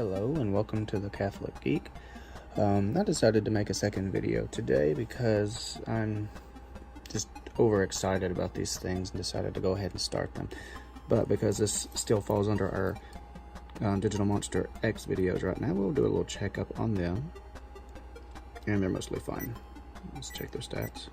Hello and welcome to the Catholic Geek. I decided to make a second video today because I'm just overexcited about these things and decided to go ahead and start them. But because this still falls under our Digital Monster X videos right now, we'll do a little checkup on them. And they're mostly fine. Let's check their stats.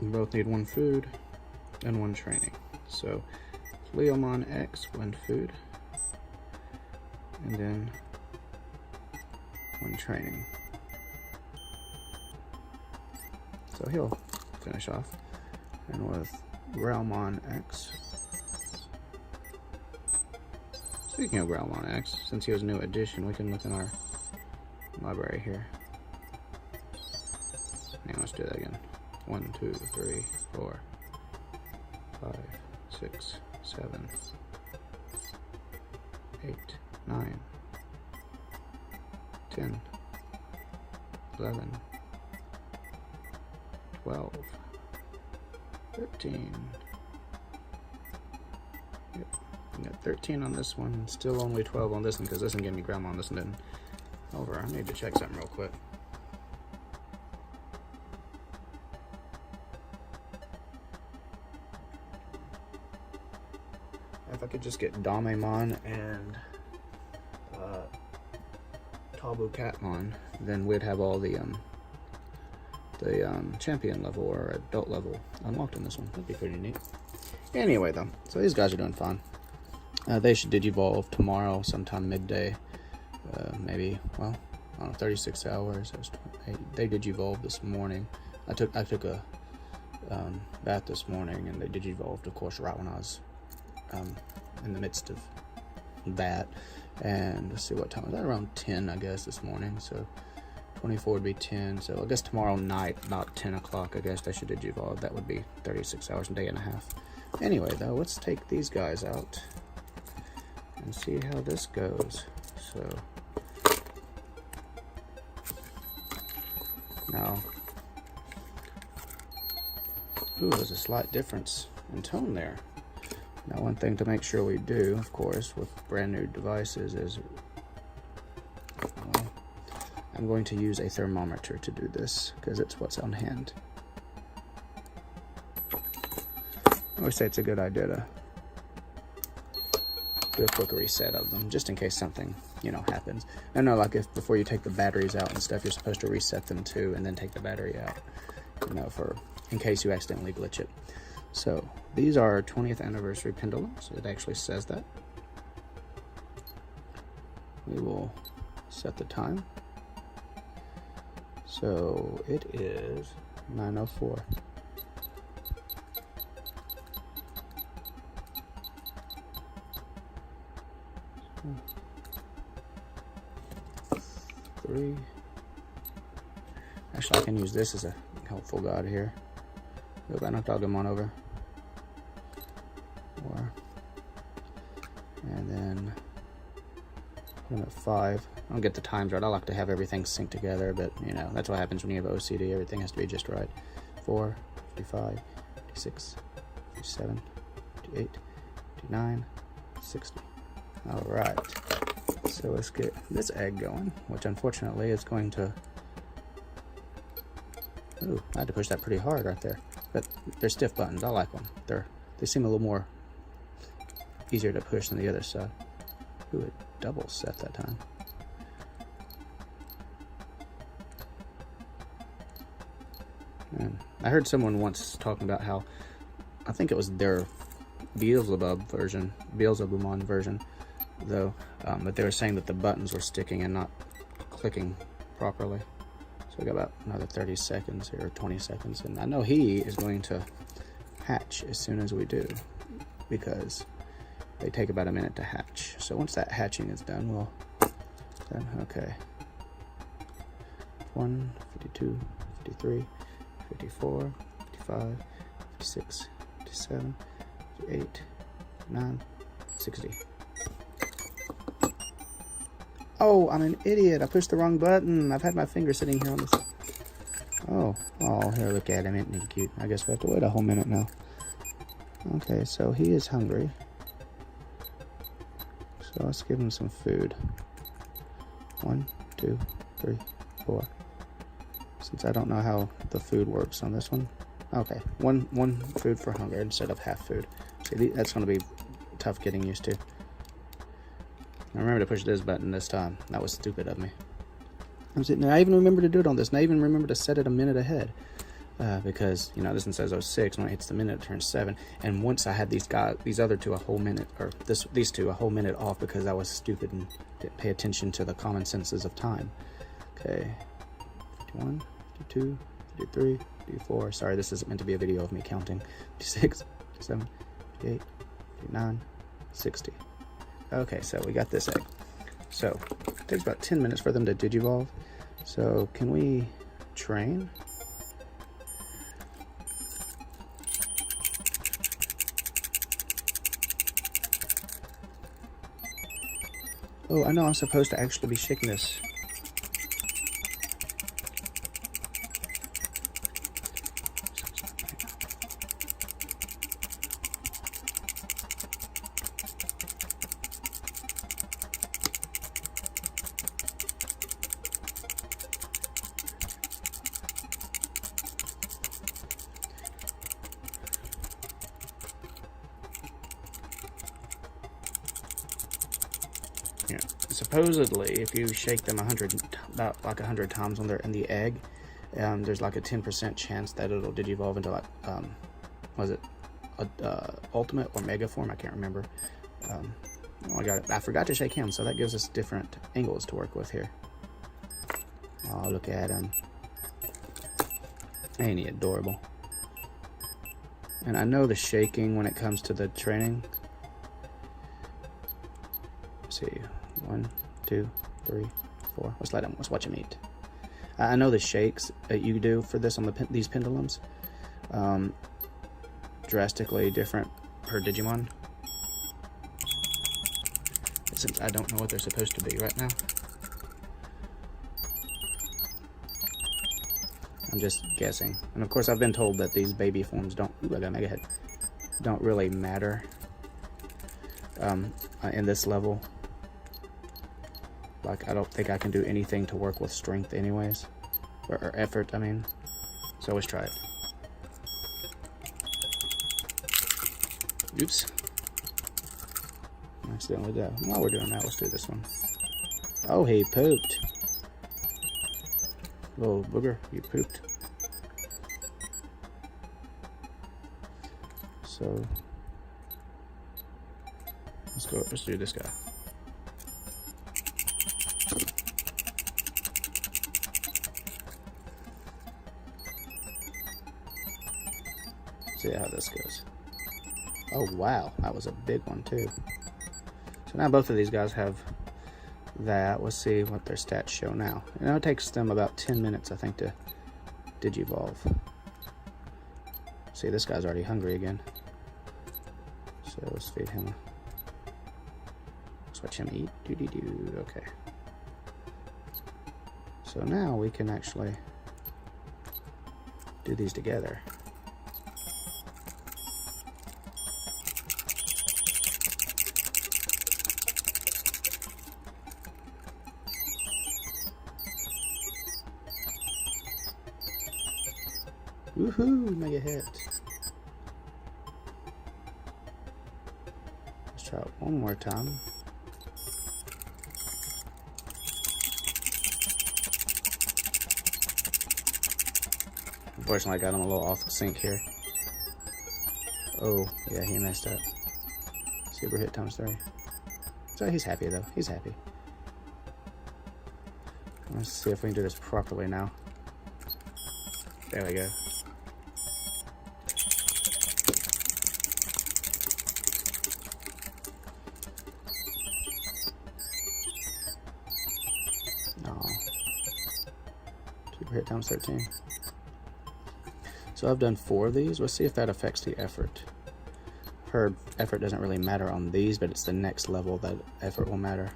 We both need 1 food and 1 training. So Leomon X, 1 food, and then 1 training. So he'll finish off. And with Growlmon X, speaking of Growlmon X, since he was a new addition, we can look in our library here. And let's do that again. 1, 2, 3, 4, 5, 6, 7, 8, 9, 10, 11, 12, 13. Yep, I got 13 on this one, still only 12 on this one because this one gave me grandma on this one didn't. Over, I need to check something real quick. If I could just get Damemon and Tabu Catmon, then we'd have all the champion level or adult level unlocked in this one. That'd be pretty neat. Anyway, though, so these guys are doing fine. They should digivolve tomorrow, sometime midday. Maybe, well, I don't know, 36 hours. They digivolved this morning. I took a bath this morning, and they digivolved, of course, right when I was in the midst of that. And let's see what time was that, around 10 I guess this morning, so 24 would be 10, so I guess tomorrow night about 10 o'clock I guess they should digivolve. That would be 36 hours, a day and a half. Anyway though, let's take these guys out and see how this goes. So now, ooh, there's a slight difference in tone there. Now, one thing to make sure we do, of course, with brand new devices is I'm going to use a thermometer to do this because it's what's on hand. I always say it's a good idea to do a quick reset of them just in case something, happens. I know, like if before you take the batteries out and stuff, you're supposed to reset them too and then take the battery out, in case you accidentally glitch it. So these are 20th anniversary pendulums. It actually says that. We will set the time. So it is 9:04. Three. Actually, I can use this as a helpful guide here. Hope I knocked Agumon over. 4. And then I'm at 5. I don't get the times right. I like to have everything synced together, but that's what happens when you have OCD. Everything has to be just right. 4, 55, 56, 57, 58, 59, 60. All right. So let's get this egg going, which unfortunately is going to... Ooh, I had to push that pretty hard right there. But they're stiff buttons. I like them. They seem a little more easier to push than the other side. Ooh, it double set that time. And I heard someone once talking about how, I think it was their Beelzebumon version, though, but they were saying that the buttons were sticking and not clicking properly. So we got about another 30 seconds here, or 20 seconds, and I know he is going to hatch as soon as we do, because they take about a minute to hatch. So once that hatching is done, okay. 1, 52, 53, 54, 55, 56, 57, 58, 59, 60. Oh, I'm an idiot. I pushed the wrong button. I've had my finger sitting here on this. Oh, here, look at him. Isn't he cute? I guess we have to wait a whole minute now. Okay, so he is hungry. So let's give him some food. 1, 2, 3, 4. Since I don't know how the food works on this one. Okay, one food for hunger instead of half food. See, that's going to be tough getting used to. I remember to push this button this time. That was stupid of me. I even remember to do it on this, and I even remember to set it a minute ahead. Because, you know, this one says 06, when it hits the minute, it turns 7. And once I had these other two a whole minute, or these two a whole minute off because I was stupid and didn't pay attention to the common senses of time. Okay, 51, 52, 53, 54. Sorry, this isn't meant to be a video of me counting. 56, 57, 58, 59, 60. Okay, so we got this egg. So, it takes about 10 minutes for them to digivolve. So, can we train? Oh, I know I'm supposed to actually be shaking this. Yeah. Supposedly, if you shake them about 100 times when they're in the egg, there's like a 10% chance that it'll digivolve into like, was it ultimate or mega form? I can't remember. Oh, I got it. I forgot to shake him, so that gives us different angles to work with here. Oh, look at him. Ain't he adorable? And I know the shaking when it comes to the training. Let's see. 1, 2, 3, 4. Let's watch him eat. I know the shakes that you do for this on these pendulums, drastically different per Digimon. Since I don't know what they're supposed to be right now, I'm just guessing. And of course, I've been told that these baby forms don't. Ooh, I got a mega head. Don't really matter in this level. Like, I don't think I can do anything to work with strength anyways. Or effort, I mean. So let's try it. Oops. Accidentally did. While we're doing that, let's do this one. Oh, he pooped. Little booger, you pooped. So, let's do this guy. See how this goes. Oh wow, that was a big one too. So now both of these guys have that. Let's see what their stats show now. You know, it takes them about 10 minutes, I think, to digivolve. See, this guy's already hungry again. So let's feed him. Let's watch him eat. Doo-dee-doo. Okay. So now we can actually do these together. Woohoo! Mega hit. Let's try it one more time. Unfortunately, I got him a little off the sync here. Oh, yeah, he messed up. Super hit times 3. So he's happy though. He's happy. Let's see if we can do this properly now. There we go. Hit times 13. So I've done 4 of these. Let's see if that affects the effort. Her effort doesn't really matter on these, but it's the next level that effort will matter.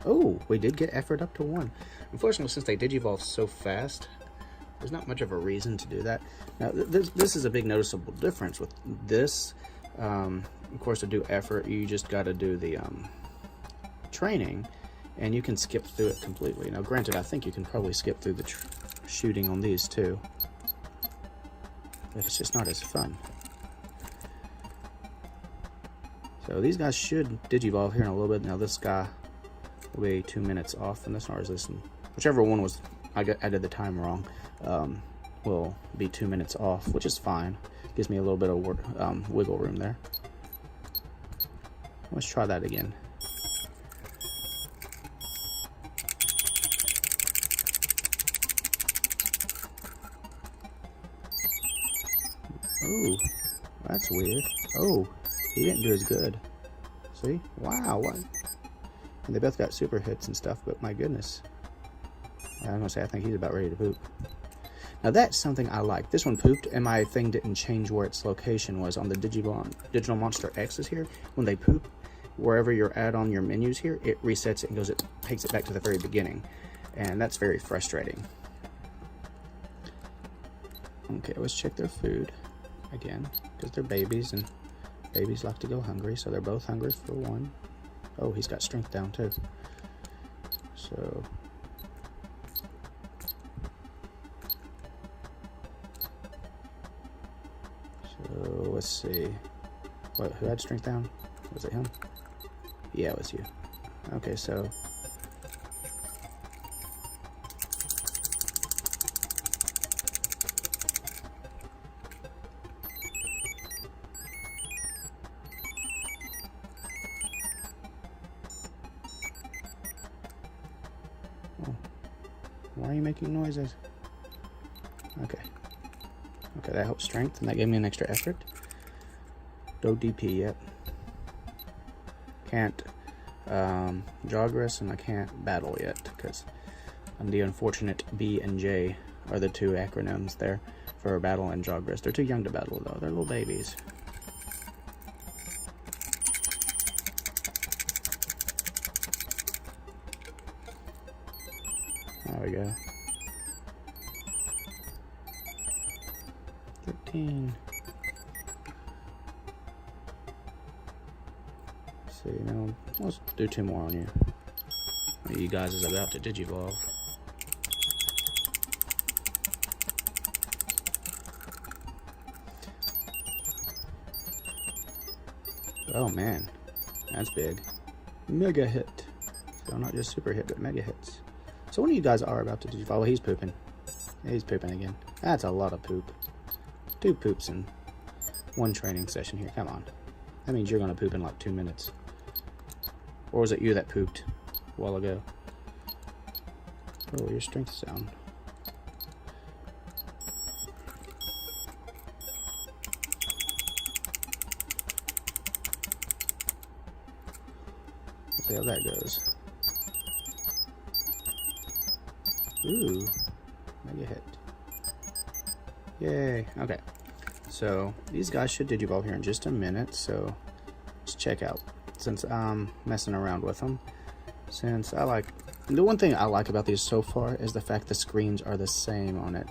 Oh, we did get effort up to 1. Unfortunately, since they digivolve so fast, there's not much of a reason to do that. Now, this is a big noticeable difference with this of course, to do effort, you just got to do the training, and you can skip through it completely. Now, granted, I think you can probably skip through the shooting on these too, but it's just not as fun. So these guys should digivolve here in a little bit. Now this guy will be 2 minutes off from this, or is this, whichever one was, I did the time wrong, will be 2 minutes off, which is fine. Gives me a little bit of wiggle room there. Let's try that again. Oh, that's weird. Oh, he didn't do as good. See? Wow, what? And they both got super hits and stuff, but my goodness. I'm gonna say I think he's about ready to poop. Now that's something I like. This one pooped, and my thing didn't change where its location was on the Digital Monster X's here. When they poop, wherever you're at on your menus here, it resets it and it takes it back to the very beginning. And that's very frustrating. Okay, let's check their food again, because they're babies, and babies like to go hungry, so they're both hungry for one. Oh, he's got strength down too. So let's see. What, who had strength down? Was it him? Yeah, it was you. Okay, so why are you making noises? Okay. Okay, that helps strength, and that gave me an extra effort. No DP yet. Can't jogress, and I can't battle yet, because I'm the unfortunate B and J are the two acronyms there for battle and jogress. They're too young to battle, though. They're little babies. There we go. 13. Let's see, now let's do 2 more on you. You guys is about to digivolve. Oh man, that's big. Mega hit. So not just super hit, but mega hits. So one of you guys are about to digivolve. Oh, he's pooping. He's pooping again. That's a lot of poop. 2 poops in 1 training session here. Come on. That means you're going to poop in like 2 minutes. Or was it you that pooped a while ago? Oh, your strength's down. Let's see how that goes. Ooh, mega hit. Yay. Okay. So these guys should digivolve here in just a minute. So let's check out, since I'm messing around with them. Since I like, the one thing I like about these so far is the fact the screens are the same on it.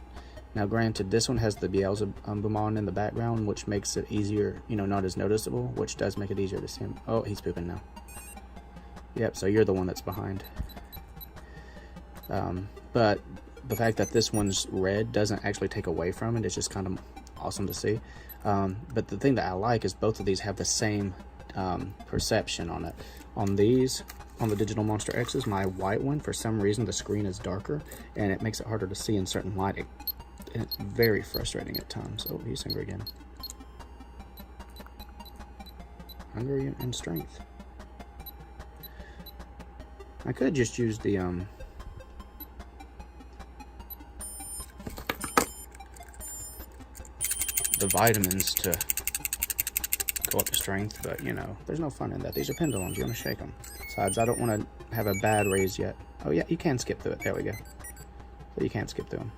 Now granted, this one has the Beelzebumon in the background, which makes it easier, you know, not as noticeable, which does make it easier to see him. Oh, he's pooping now. Yep, so you're the one that's behind. But the fact that this one's red doesn't actually take away from it. It's just kind of awesome to see. But the thing that I like is both of these have the same perception on it. On these, on the Digital Monster X's, my white one, for some reason the screen is darker, and it makes it harder to see in certain lighting. And it's very frustrating at times. Oh, he's hungry again. Hungry and strength. I could just use the vitamins to go up the strength, but you know, there's no fun in that. These are pendulums, you want to shake them. Besides, I don't want to have a bad raise yet. Oh yeah, you can skip through it. There we go. So you can't skip through them.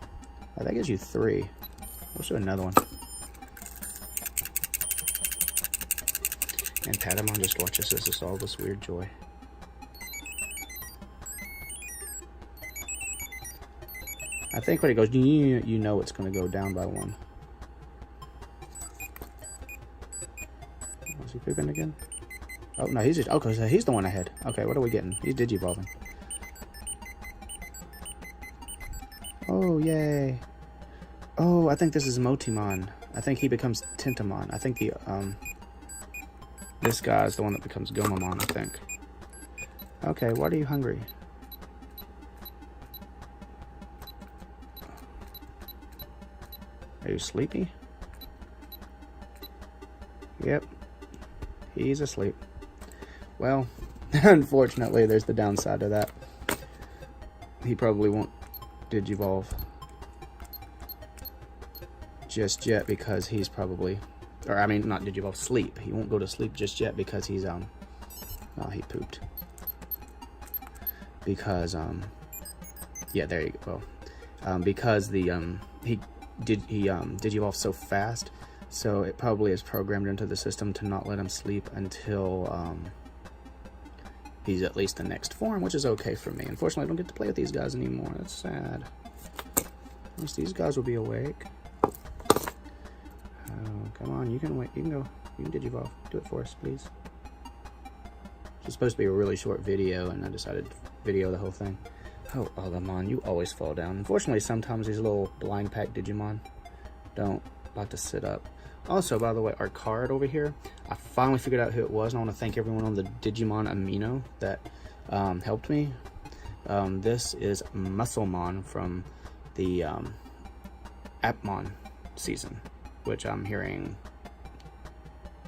Oh, that gives you 3. Let's do another one. And Patamon just watches us. It's all this weird joy. I think when it goes, you know it's going to go down by 1. he pooping again? Oh, no, he's just... Okay, so he's the one ahead. Okay, what are we getting? He's digivolving. Oh, yay. Oh, I think this is Motimon. I think he becomes Tentamon. I think this guy is the one that becomes Gomamon, I think. Okay, why are you hungry? Are you sleepy? Yep. He's asleep. Well, unfortunately, there's the downside to that. He probably won't digivolve just yet because he's probably... Or, I mean, not digivolve, sleep. He won't go to sleep just yet because he's, Oh, he pooped. Because, yeah, there you go. Because he digivolved so fast, so it probably is programmed into the system to not let him sleep until, he's at least the next form, which is okay for me. Unfortunately, I don't get to play with these guys anymore. That's sad. At least these guys will be awake. Oh, come on, you can wait. You can go. You can digivolve. Do it for us, please. It's supposed to be a really short video, and I decided to video the whole thing. Oh, Agumon, you always fall down. Unfortunately, sometimes these little blind pack Digimon don't like to sit up. Also, by the way, our card over here, I finally figured out who it was, and I want to thank everyone on the Digimon Amino that helped me. This is Musclemon from the Appmon season, which I'm hearing,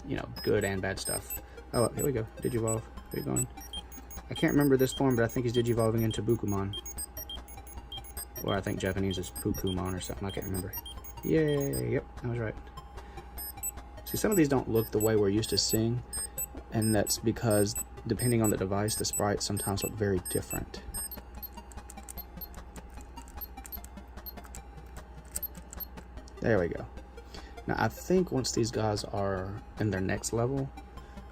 you know, good and bad stuff. Oh, here we go. Digivolve. Where are you going? I can't remember this form, but I think he's digivolving into Bukumon. Or I think Japanese is Pukumon or something. I can't remember. Yay! Yep, I was right. See, some of these don't look the way we're used to seeing, and that's because, depending on the device, the sprites sometimes look very different. There we go. Now, I think once these guys are in their next level,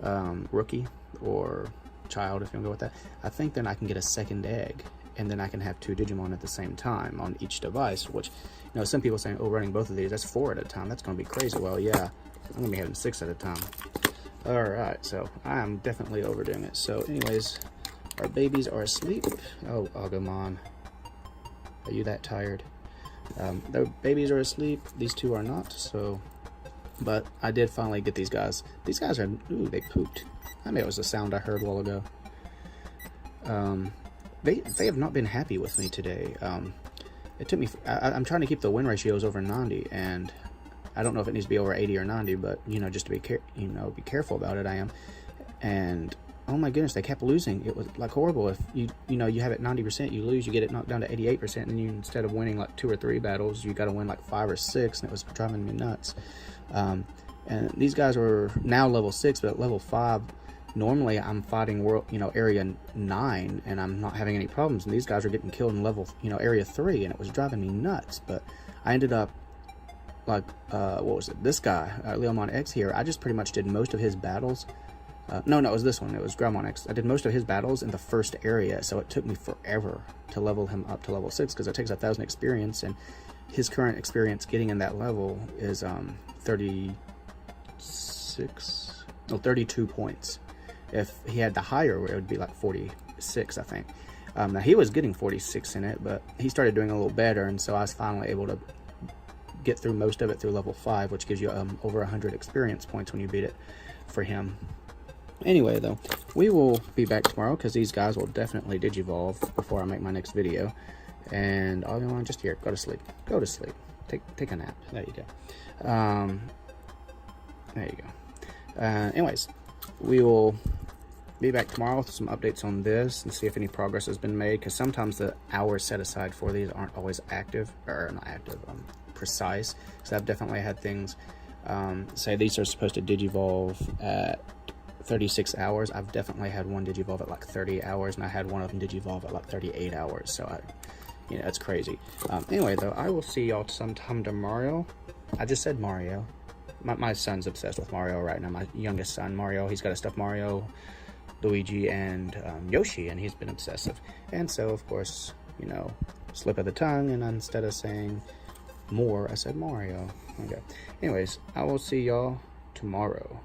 rookie or child, if you want to go with that, I think then I can get a second egg, and then I can have 2 Digimon at the same time on each device, which, you know, some people saying, oh, running both of these, that's 4 at a time, that's going to be crazy. Well, yeah, I'm going to be having 6 at a time. Alright, so I am definitely overdoing it. So anyways, our babies are asleep. Oh, Agumon, are you that tired? The babies are asleep, these 2 are not, so... But I did finally get these guys. These guys are... Ooh, they pooped. I mean, it was a sound I heard a while ago. They have not been happy with me today. It took me... I'm trying to keep the win ratios over 90, and I don't know if it needs to be over 80 or 90, but, you know, just to be careful about it, I am. And, oh my goodness, they kept losing. It was, like, horrible. If you know, you have it 90%, you lose, you get it knocked down to 88%, and you, instead of winning, like, 2 or 3 battles, you got to win, like, 5 or 6, and it was driving me nuts. And these guys are now level 6, but at level 5, normally I'm fighting area 9, and I'm not having any problems. And these guys are getting killed in level, area 3, and it was driving me nuts. But I ended up, like, what was it? This guy, Leomon X here, I just pretty much did most of his battles. No, it was this one. It was Greymon X. I did most of his battles in the first area, so it took me forever to level him up to level 6, because it takes 1,000 experience, and his current experience getting in that level is 32 points. If he had the higher, it would be like 46, I think. Now he was getting 46 in it, but he started doing a little better, and so I was finally able to get through most of it through level 5, which gives you over 100 experience points when you beat it for him. Anyway, though, we will be back tomorrow, because these guys will definitely digivolve before I make my next video. And all you want, just here, go to sleep. Go to sleep. Take a nap. There you go. There you go. Anyways, we will be back tomorrow with some updates on this and see if any progress has been made, because sometimes the hours set aside for these aren't always active, or not active, precise. Because I've definitely had things say these are supposed to digivolve at 36 hours. I've definitely had one digivolve at like 30 hours, and I had one of them digivolve at like 38 hours. So it's crazy. Anyway, though, I will see y'all sometime tomorrow. I just said Mario. My son's obsessed with Mario right now. My youngest son, Mario, he's got a stuffed Mario, Luigi, and Yoshi, and he's been obsessive. And so, of course, slip of the tongue, and instead of saying more, I said Mario. Okay. Anyways, I will see y'all tomorrow.